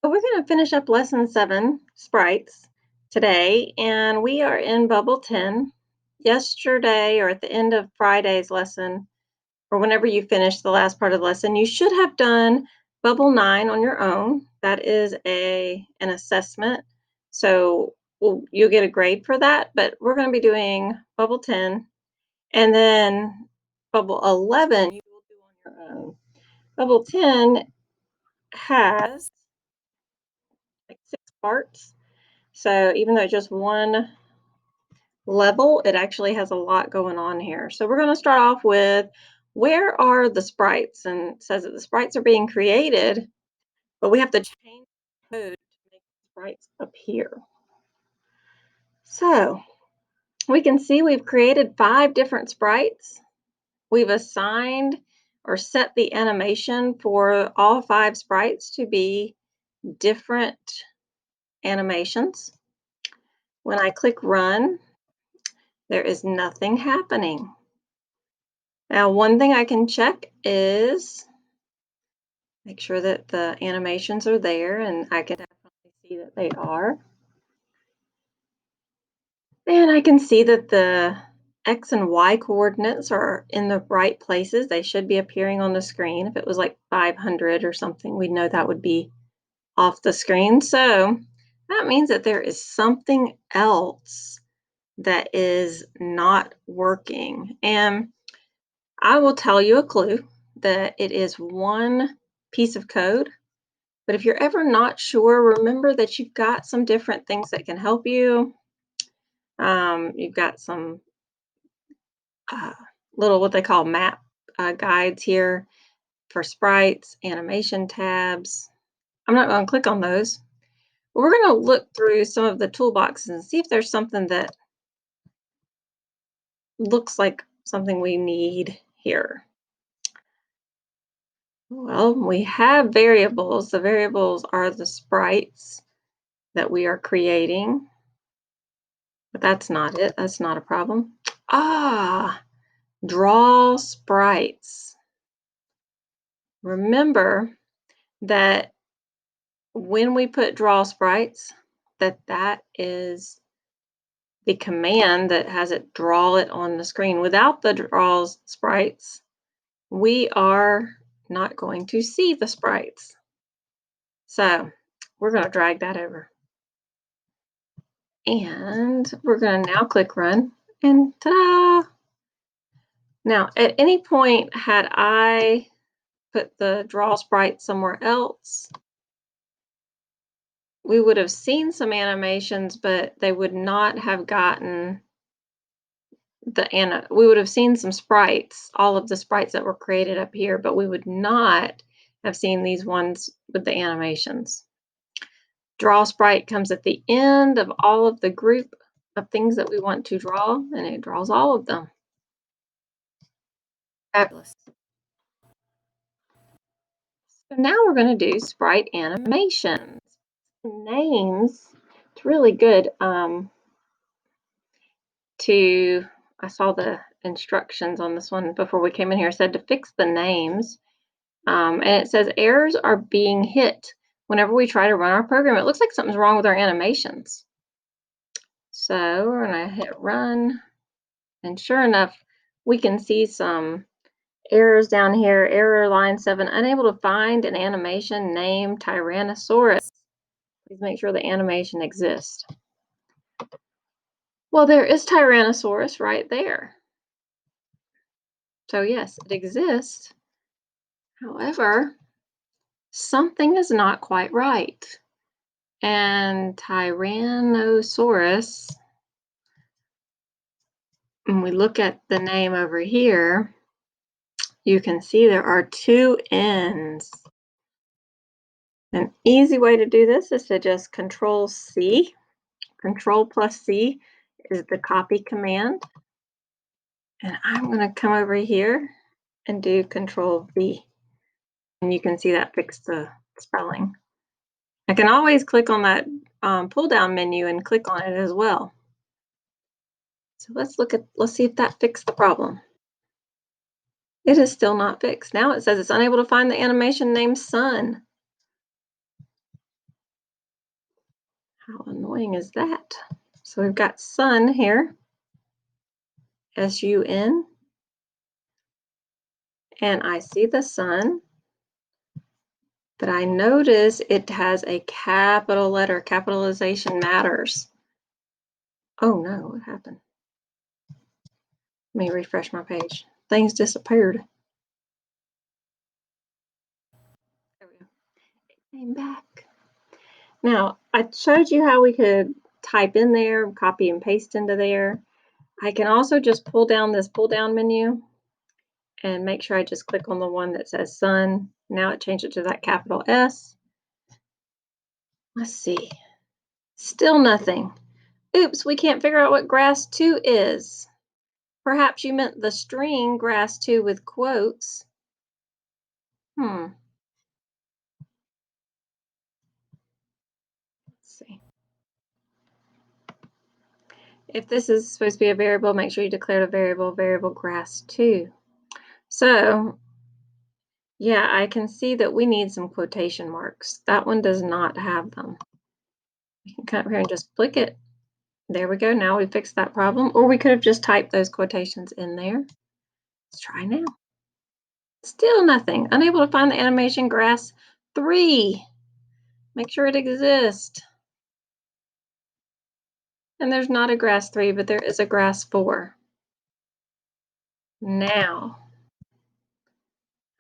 So we're going to finish up lesson 7, Sprites, today, and we are in bubble 10. Yesterday, or at the end of Friday's lesson, or whenever you finish the last part of the lesson, you should have done bubble 9 on your own. That is an assessment. So you'll get a grade for that, but we're going to be doing bubble 10, and then bubble 11 you will do on your own. Bubble 10 has like 6 parts. So even though it's just one level, it actually has a lot going on here. So we're going to start off with, where are the sprites? And it says that the sprites are being created, but we have to change the code to make the sprites appear. So we can see we've created 5 different sprites. We've assigned or set the animation for all 5 sprites to be different animations. When I click run, there is nothing happening. Now, one thing I can check is make sure that the animations are there, and I can definitely see that they are. And I can see that the X and Y coordinates are in the right places. They should be appearing on the screen. If it was like 500 or something, we'd know that would be off the screen. So that means that there is something else that is not working. And I will tell you a clue that it is one piece of code, but if you're ever not sure, remember that you've got some different things that can help you. You've got some uh, little what they call map guides here for sprites, animation tabs. I'm not going to click on those. But we're going to look through some of the toolboxes and see if there's something that looks like something we need here. Well, we have variables. The variables are the sprites that we are creating, but that's not it. That's not a problem. Draw sprites. Remember that when we put draw sprites, that is the command that has it draw it on the screen. Without the draw sprites, we are not going to see the sprites. So we're going to drag that over. And we're going to now click run, and ta-da! Now, at any point, had I put the draw sprite somewhere else, we would have seen some animations, but they would not have gotten we would have seen some sprites, all of the sprites that were created up here, but we would not have seen these ones with the animations. Draw sprite comes at the end of all of the group of things that we want to draw, and it draws all of them. Fabulous. So now we're going to do sprite animations. Names, it's really good I saw the instructions on this one before we came in here. It said to fix the names, and it says errors are being hit whenever we try to run our program. It looks like something's wrong with our animations. So we're going to hit run, and sure enough, we can see some errors down here. Error line 7, unable to find an animation named Tyrannosaurus. Please make sure the animation exists. Well, there is Tyrannosaurus right there. So yes, it exists. However, something is not quite right. And Tyrannosaurus, when we look at the name over here, you can see there are 2 N's. An easy way to do this is to just Control C. Control plus C is the copy command. And I'm going to come over here and do Control V. And you can see that fixed the spelling. I can always click on that pull down menu and click on it as well. So let's see if that fixed the problem. It is still not fixed. Now it says it's unable to find the animation named Sun. How annoying is that? So we've got sun here, S-U-N, and I see the sun, but I notice it has a capital letter. Capitalization matters. Oh no, what happened? Let me refresh my page. Things disappeared. There we go. It came back. Now, I showed you how we could type in there, copy and paste into there. I can also just pull down this pull down menu and make sure I just click on the one that says sun. Now it changed it to that capital S. Let's see. Still nothing. Oops, we can't figure out what grass 2 is. Perhaps you meant the string grass 2 with quotes. Let's see. If this is supposed to be a variable, make sure you declare the variable grass 2. So, yeah, I can see that we need some quotation marks. That one does not have them. We can come up here and just click it. There we go. Now we fixed that problem. Or we could have just typed those quotations in there. Let's try now. Still nothing. Unable to find the animation grass 3. Make sure it exists. And there's not a grass 3, but there is a grass 4. Now.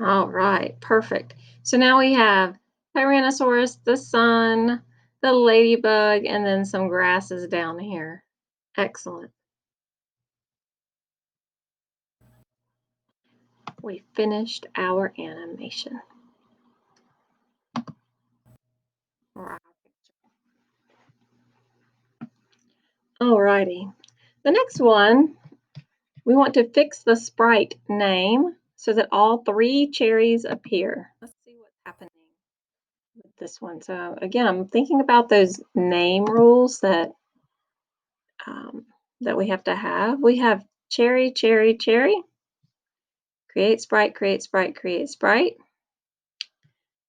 All right, perfect. So now we have Tyrannosaurus, the sun, the ladybug, and then some grasses down here. Excellent. We finished our animation. All righty. The next one, we want to fix the sprite name so that all 3 cherries appear. Let's see what's happening with this one. So again, I'm thinking about those name rules that that we have to have. We have cherry, cherry, cherry. Create sprite, create sprite, create sprite.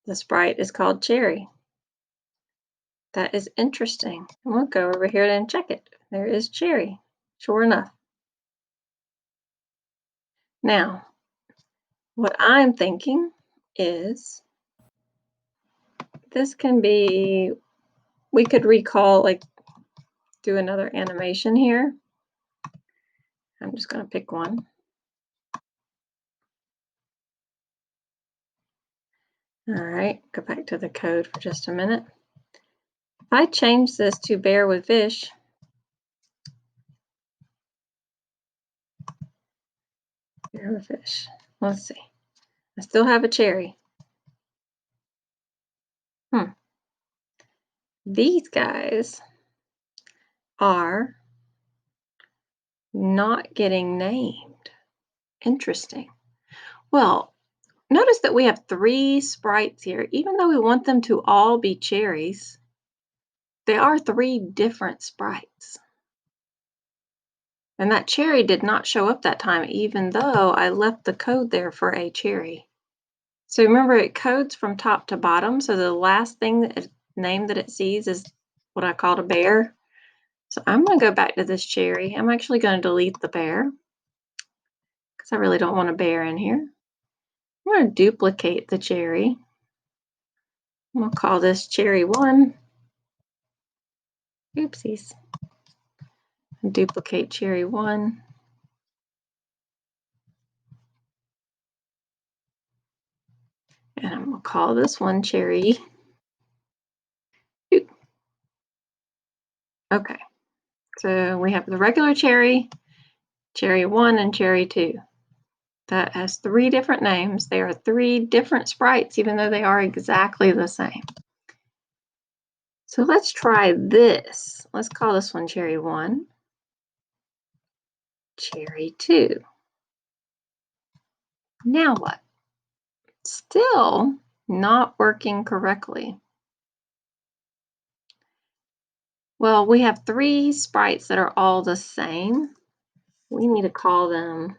The sprite is called cherry. That is interesting. And we'll go over here and check it. There is cherry, sure enough. Now, what I'm thinking is this can be, we could recall, like, do another animation here. I'm just going to pick one. All right, go back to the code for just a minute. If I change this to bear with fish, bear with fish. Let's see. I still have a cherry. These guys are not getting named. Interesting. Well, notice that we have 3 sprites here. Even though we want them to all be cherries, they are 3 different sprites. And that cherry did not show up that time, even though I left the code there for a cherry. So remember, it codes from top to bottom. So the last name that it sees is what I called a bear. So I'm going to go back to this cherry. I'm actually going to delete the bear because I really don't want a bear in here. I'm going to duplicate the cherry. We'll call this cherry 1. Oopsies. Duplicate cherry 1. And I'm going to call this one cherry 2. Okay. So we have the regular cherry, cherry 1, and cherry 2. That has 3 different names. They are 3 different sprites, even though they are exactly the same. So let's try this. Let's call this one cherry 1, cherry 2. Now what? Still not working correctly. Well, we have 3 sprites that are all the same. We need to call them,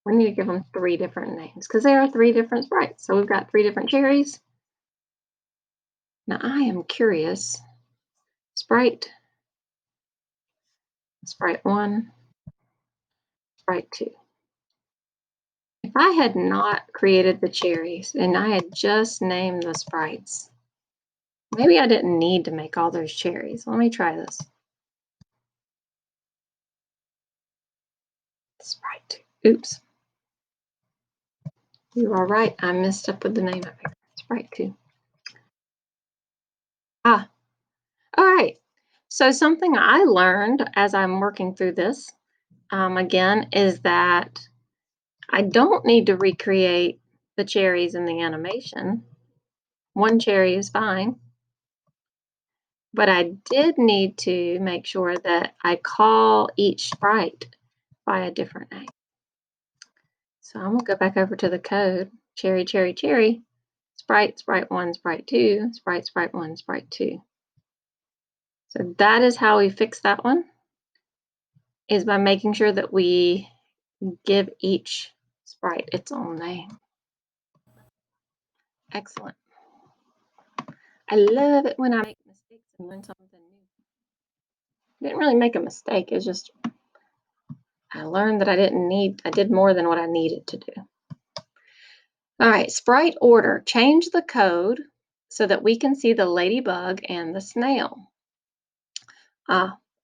we need to give them 3 different names because they are 3 different sprites. So we've got 3 different cherries. Now I am curious. Sprite 1, Sprite 2. If I had not created the cherries and I had just named the Sprites, maybe I didn't need to make all those cherries. Let me try this. Sprite 2. Oops. You are right. I messed up with the name of it. Sprite 2. Ah, all right. So something I learned as I'm working through this, again, is that I don't need to recreate the cherries in the animation. One cherry is fine. But I did need to make sure that I call each sprite by a different name. So I'm gonna go back over to the code. Cherry, cherry, cherry. Sprite, Sprite 1, Sprite 2, Sprite, Sprite 1, Sprite 2. So that is how we fix that one, is by making sure that we give each sprite its own name. Excellent. I love it when I make mistakes and learn something new. I didn't really make a mistake. It's just I learned that I did more than what I needed to do. All right, Sprite order. Change the code so that we can see the ladybug and the snail.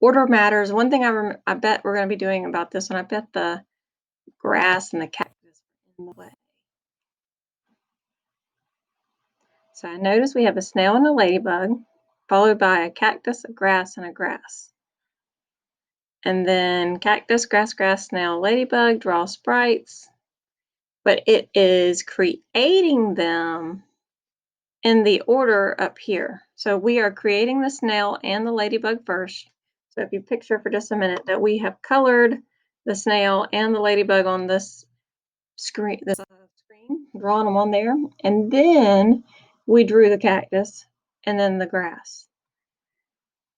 Order matters. One thing I bet we're going to be doing about this one, I bet the grass and the cactus are in the way. So I notice we have a snail and a ladybug, followed by a cactus, a grass, and a grass. And then cactus, grass, grass, snail, ladybug, draw sprites. But it is creating them in the order up here. So we are creating the snail and the ladybug first. So if you picture for just a minute that we have colored the snail and the ladybug on this screen, drawing them on there, and then we drew the cactus and then the grass.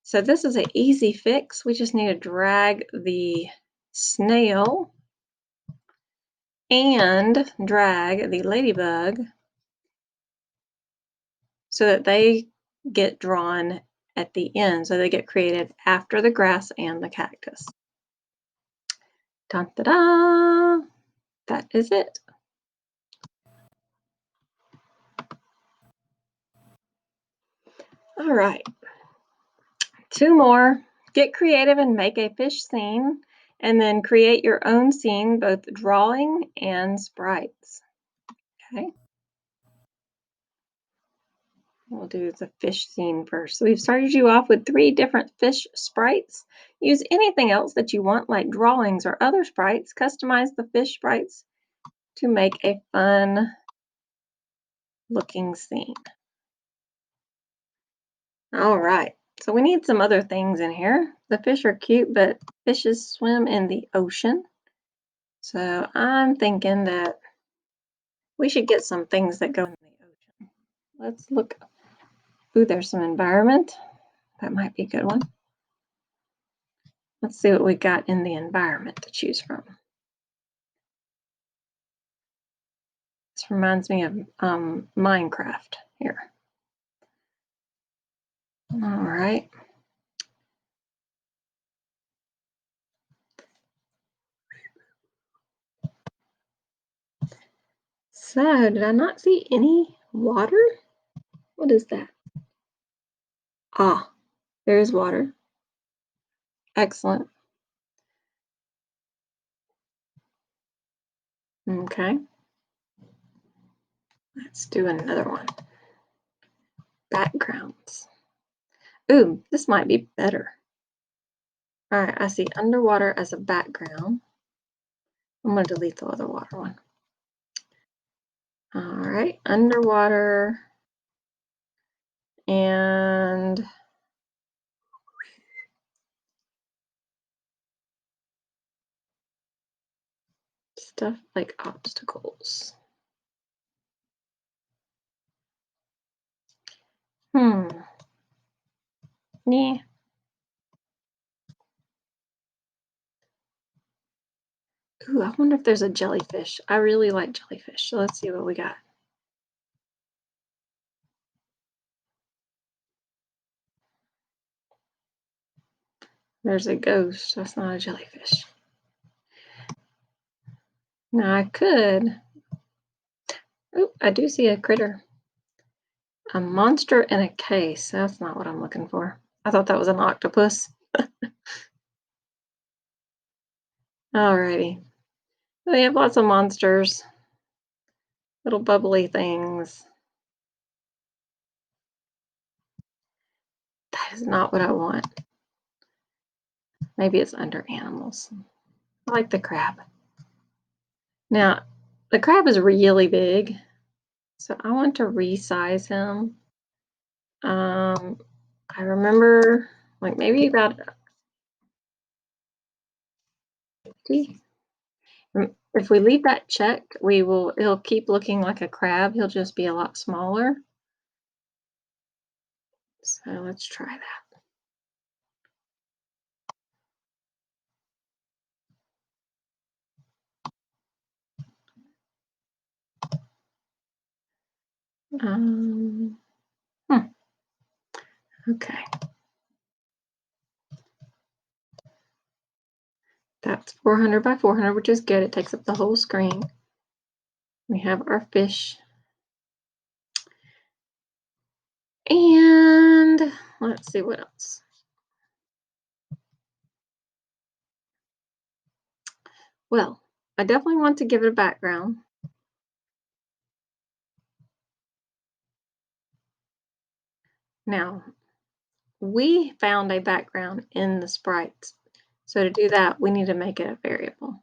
So this is an easy fix. We just need to drag the snail and drag the ladybug so that they get drawn at the end. So they get created after the grass and the cactus. Dun, da, da. That is it. All right. 2 more. Get creative and make a fish scene, and then create your own scene, both drawing and sprites. Okay. We'll do the fish scene first. So we've started you off with 3 different fish sprites. Use anything else that you want, like drawings or other sprites. Customize the fish sprites to make a fun looking scene. All right, so we need some other things in here. The fish are cute, but fishes swim in the ocean. So I'm thinking that we should get some things that go in the ocean. Let's look. Ooh, there's some environment. That might be a good one. Let's see what we got in the environment to choose from. This reminds me of Minecraft here. All right. So did I not see any water? What is that? Ah, there is water. Excellent. Okay. Let's do another one. Backgrounds. Ooh, this might be better. All right, I see underwater as a background. I'm going to delete the other water one. All right, underwater and stuff like obstacles. Yeah. Ooh, I wonder if there's a jellyfish. I really like jellyfish. So let's see what we got. There's a ghost. That's not a jellyfish. Now I could. Oh, I do see a critter. A monster in a case. That's not what I'm looking for. I thought that was an octopus. Alrighty. We have lots of monsters. Little bubbly things. That is not what I want. Maybe it's under animals. I like the crab. Now, the crab is really big, so I want to resize him. I remember like maybe about 50. If we leave that checked, he'll keep looking like a crab. He'll just be a lot smaller. So let's try that. Okay. That's 400 by 400, which is good. It takes up the whole screen. We have our fish. And let's see what else. Well, I definitely want to give it a background. Now, we found a background in the sprites. So to do that, we need to make it a variable.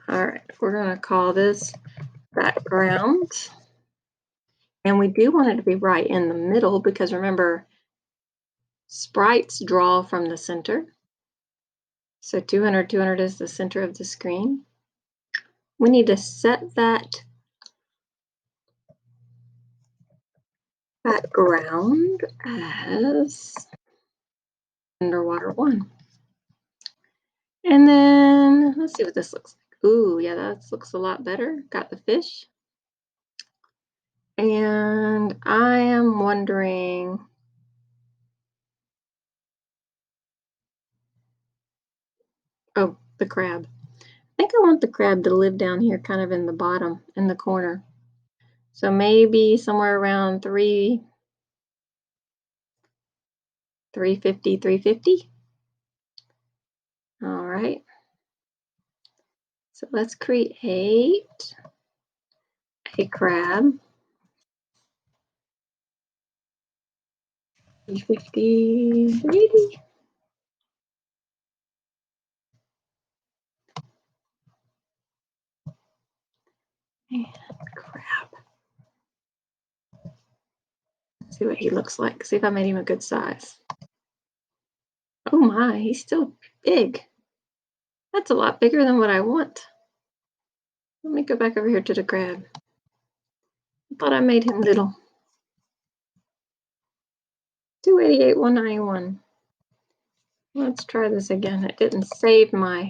All right, we're going to call this background. And we do want it to be right in the middle because remember, sprites draw from the center. So 200, 200 is the center of the screen. We need to set that background as underwater 1. And then let's see what this looks like. Ooh, yeah, that looks a lot better. Got the fish. And I am wondering, oh, the crab. I think I want the crab to live down here kind of in the bottom, in the corner. So maybe somewhere around 350, 350. All right. So let's create a crab. 350, 380. And crab. Let's see what he looks like. See if I made him a good size. Oh my, he's still big. That's a lot bigger than what I want. Let me go back over here to the crab. I thought I made him little. 288, 191. Let's try this again. It didn't save my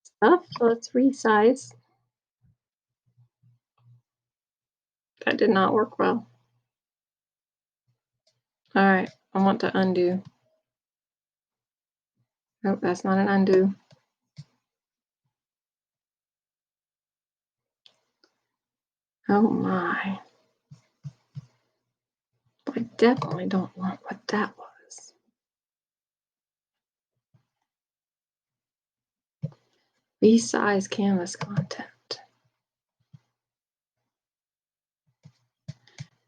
stuff, so let's resize. That did not work well. All right, I want to undo. Nope, that's not an undo. Oh my. I definitely don't want what that was. Resize canvas content.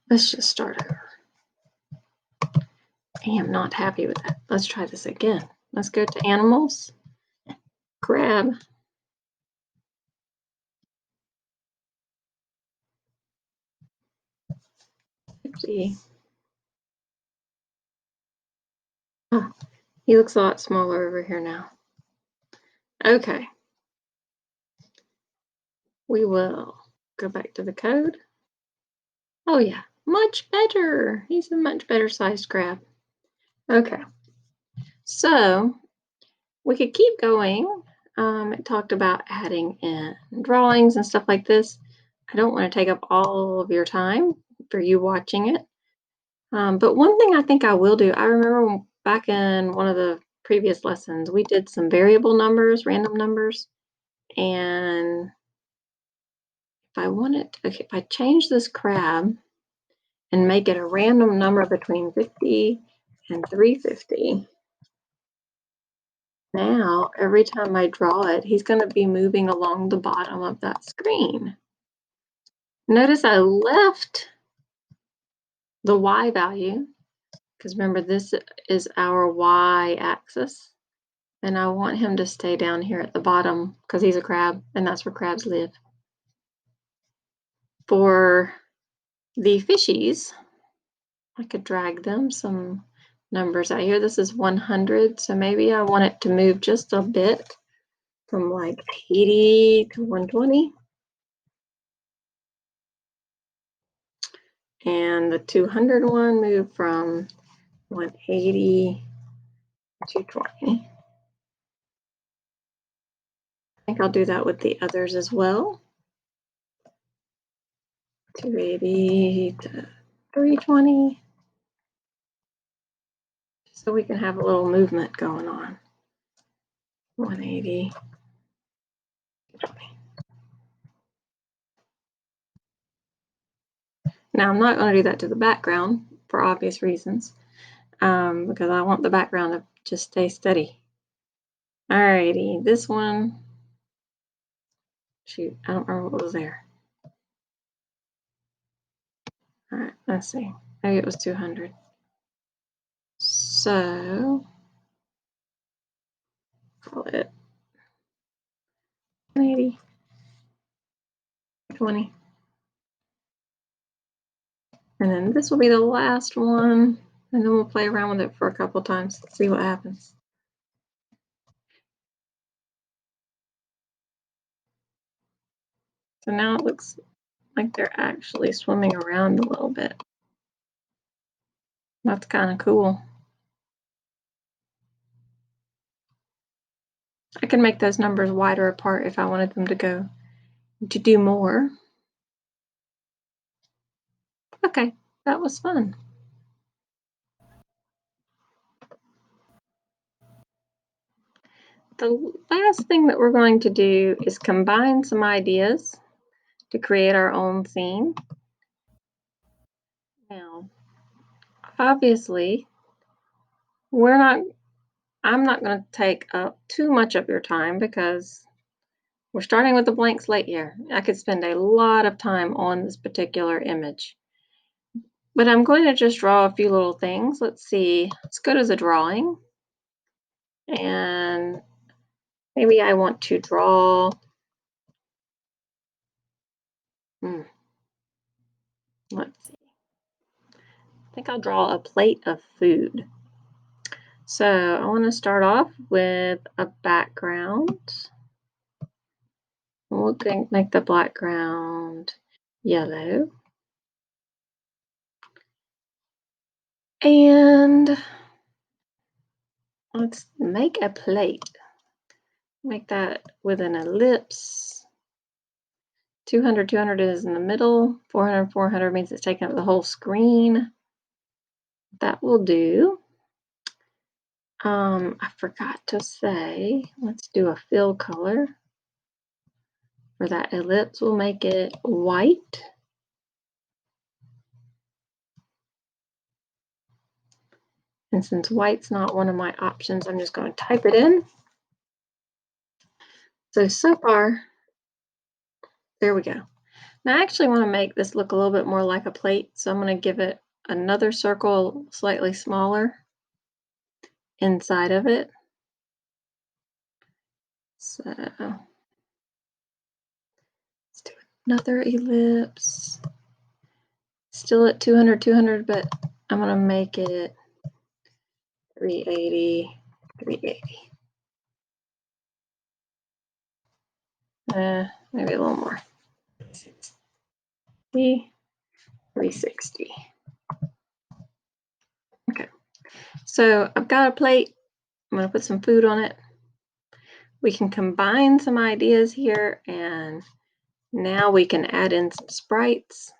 Let's just start over. I am not happy with that. Let's try this again. Let's go to animals. Crab. See. Oh, he looks a lot smaller over here now. Okay. We will go back to the code. Oh yeah, much better. He's a much better sized crab. Okay. So we could keep going. It talked about adding in drawings and stuff like this. I don't want to take up all of your time for you watching it. But one thing I think I will do, I remember back in one of the previous lessons, we did some variable numbers, random numbers. And if I change this crab and make it a random number between 50 and 350, now every time I draw it, he's going to be moving along the bottom of that screen. Notice I left the Y value, because remember this is our Y axis, and I want him to stay down here at the bottom because he's a crab and that's where crabs live. For the fishies, I could drag them some numbers out here. This is 100, so maybe I want it to move just a bit from like 80 to 120. And the 200 one moved from 180 to 220. I think I'll do that with the others as well. 280 to 320. So we can have a little movement going on. 180, 220. Now I'm not going to do that to the background for obvious reasons, because I want the background to just stay steady. Alrighty, this one, shoot, I don't remember what was there. Alright, let's see. Maybe it was 200. So, call it 180, 20. And then this will be the last one, and then we'll play around with it for a couple times, see what happens. So now it looks like they're actually swimming around a little bit. That's kind of cool. I can make those numbers wider apart if I wanted them to do more. Okay, that was fun. The last thing that we're going to do is combine some ideas to create our own scene. Now, obviously, I'm not going to take up too much of your time because we're starting with a blank slate here. I could spend a lot of time on this particular image. But I'm going to just draw a few little things. Let's see. Let's go to the drawing. And maybe I want to draw. Let's see. I think I'll draw a plate of food. So I want to start off with a background. We'll make the background yellow. And let's make a plate. Make that with an ellipse. 200, 200 is in the middle. 400, 400 means it's taking up the whole screen. That will do. I forgot to say, let's do a fill color. For that ellipse, we'll make it white. And since white's not one of my options, I'm just going to type it in. So far, there we go. Now I actually want to make this look a little bit more like a plate, so I'm going to give it another circle slightly smaller inside of it. So let's do another ellipse. Still at 200, 200, but I'm going to make it 380, 380. Maybe a little more. 360. Okay, so I've got a plate. I'm going to put some food on it. we can combine some ideas here, and now we can add in some sprites.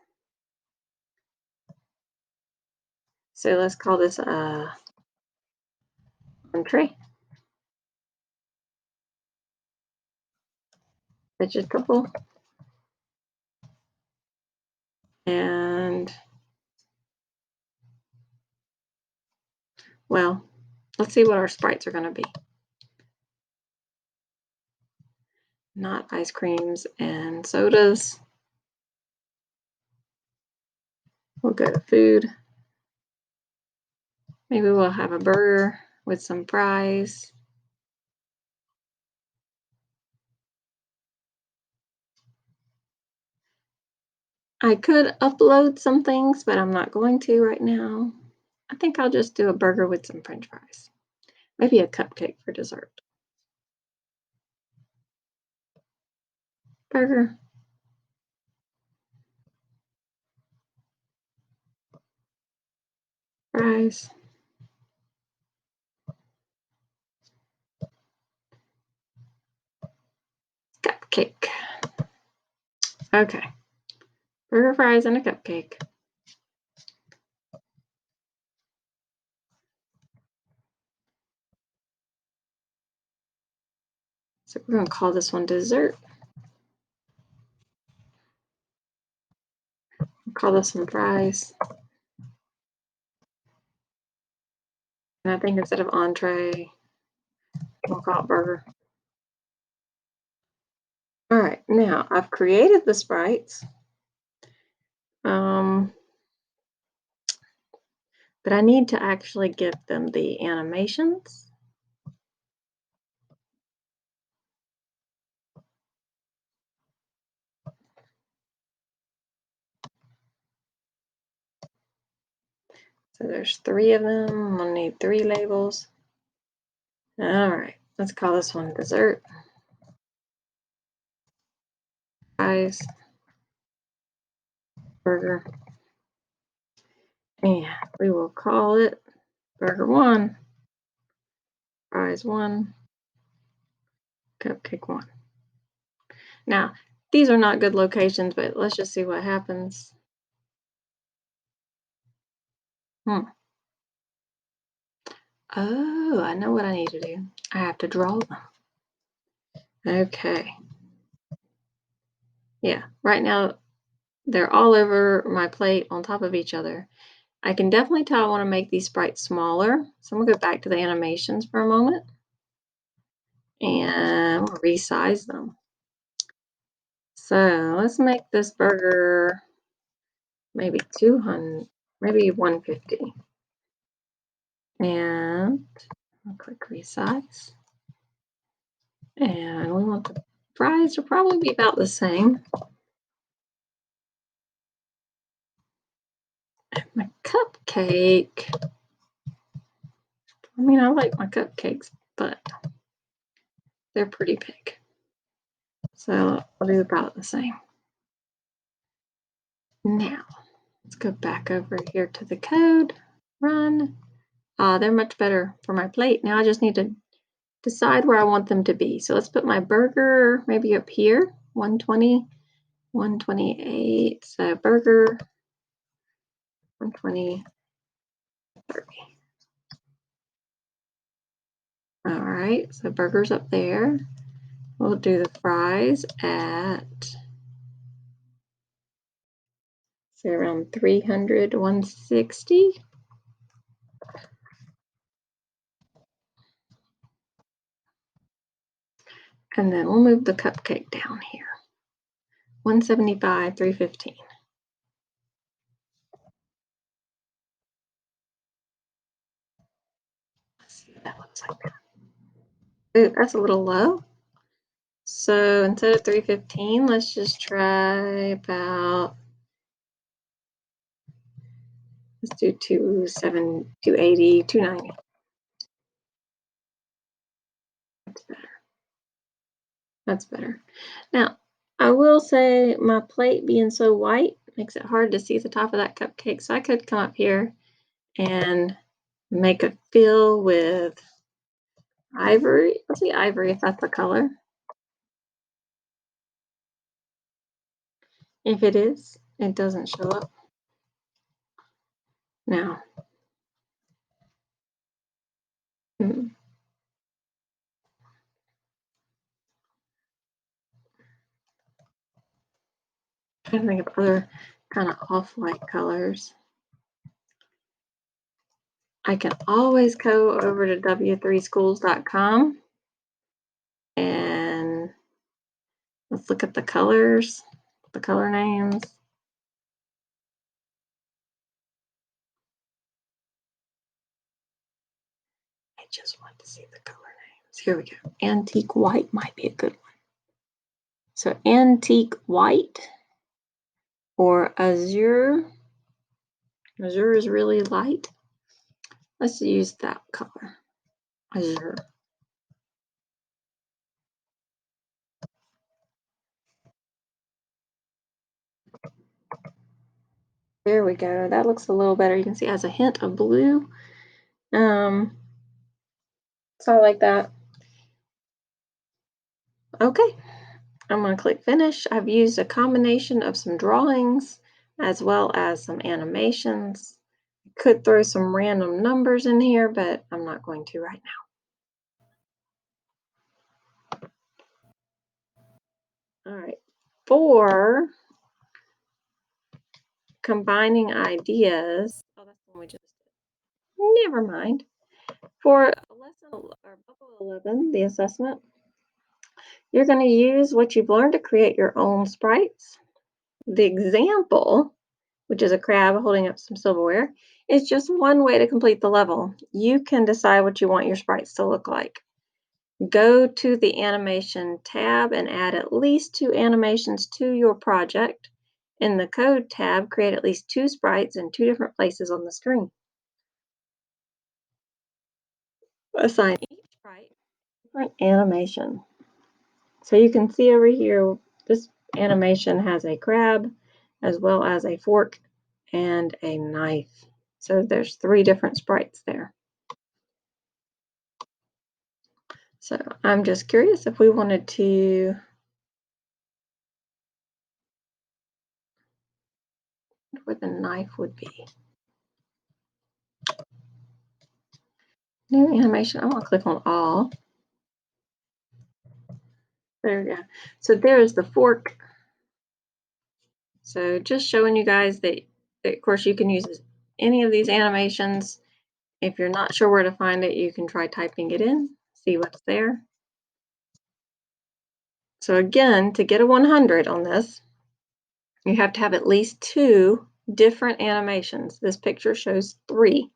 So let's call this entree. Vegetable. And, well, let's see what our sprites are going to be. Not ice creams and sodas. We'll go to food. Maybe we'll have a burger with some fries. I could upload some things, but I'm not going to right now. I think I'll just do a burger with some French fries. Maybe a cupcake for dessert. Burger. Fries. Cupcake. Okay. Burger, fries, and a cupcake. So we're going to call this one dessert. We'll call this one fries. And I think instead of entree, we'll call it burger. All right, now I've created the sprites. But I need to actually give them the animations. So there's 3 of them. I'll need 3 labels. All right, let's call this one dessert. Fries. Burger. And we will call it burger 1, fries 1, cupcake 1. Now, these are not good locations, but let's just see what happens. Oh, I know what I need to do. I have to draw them. Okay. Yeah, right now they're all over my plate on top of each other. I can definitely tell I want to make these sprites smaller. So I'm going to go back to the animations for a moment and we'll resize them. So let's make this burger maybe 200, maybe 150. And I'll click resize. And we want the fries to probably be about the same. And my cupcake. I mean, I like my cupcakes, but they're pretty big. So I'll do about the same. Now, let's go back over here to the code, run. They're much better for my plate. Now I just need to decide where I want them to be. So let's put my burger maybe up here, 120, 128. So burger, 120, 30. All right, so burger's up there. We'll do the fries at, say, around 300, 160. And then we'll move the cupcake down here. 175, 315. Let's see what that looks like now. Ooh, that's a little low. So instead of 315, let's just try about, let's do 280, 290. That's better. That's better. Now, I will say my plate being so white makes it hard to see the top of that cupcake. So I could come up here and make a fill with Ivory. Let's see ivory if that's a color. If it is, it doesn't show up. Now, I'm trying to think of other kind of off-white colors. I can always go over to w3schools.com and let's look at the colors, the color names. I just want to see the color names. Here we go. Antique white might be a good one. So antique white or azure. Azure is really light. Let's use that color, azure. There we go. That looks a little better. You can see it has a hint of blue. So I like that. Okay, I'm going to click finish. I've used a combination of some drawings as well as some animations. Could throw some random numbers in here, but I'm not going to right now. All right, for combining ideas. Oh, that's the one we just did. Never mind. For lesson or bubble 11, the assessment, you're going to use what you've learned to create your own sprites. The example, which is a crab holding up some silverware, is just one way to complete the level. You can decide what you want your sprites to look like. Go to the animation tab and add at least 2 animations to your project. In the code tab, create at least 2 sprites in 2 different places on the screen. Assign each sprite a different animation. So you can see over here, this animation has a crab as well as a fork and a knife. So there's 3 different sprites there. So I'm just curious if we wanted to where the knife would be. New animation. I'm going to click on all. There we go. So there's the fork. So just showing you guys that, of course, you can use any of these animations. If you're not sure where to find it, you can try typing it in, see what's there. So again, to get a 100 on this, you have to have at least 2 different animations. This picture shows 3,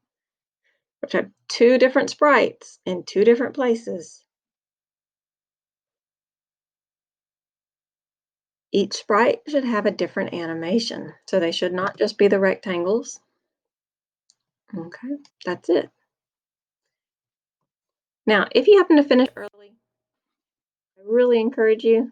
which have 2 different sprites in 2 different places. Each sprite should have a different animation, so they should not just be the rectangles. Okay, that's it. Now, if you happen to finish early, I really encourage you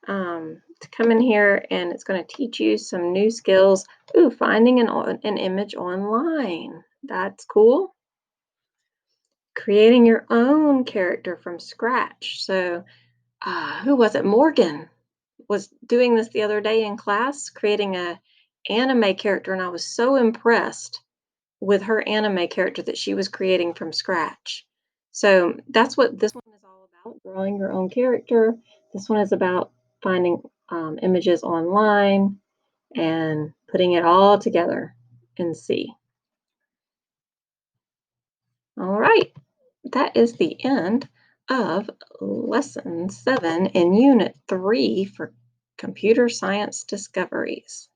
to come in here, and it's going to teach you some new skills. Ooh, finding an image online. That's cool. Creating your own character from scratch. So, who was it? Morgan was doing this the other day in class, creating a anime character, and I was so impressed with her anime character that she was creating from scratch. So that's what this one is all about, drawing your own character. This one is about finding images online and putting it all together in C. All right, that is the end of lesson 7 in unit 3 for computer science discoveries.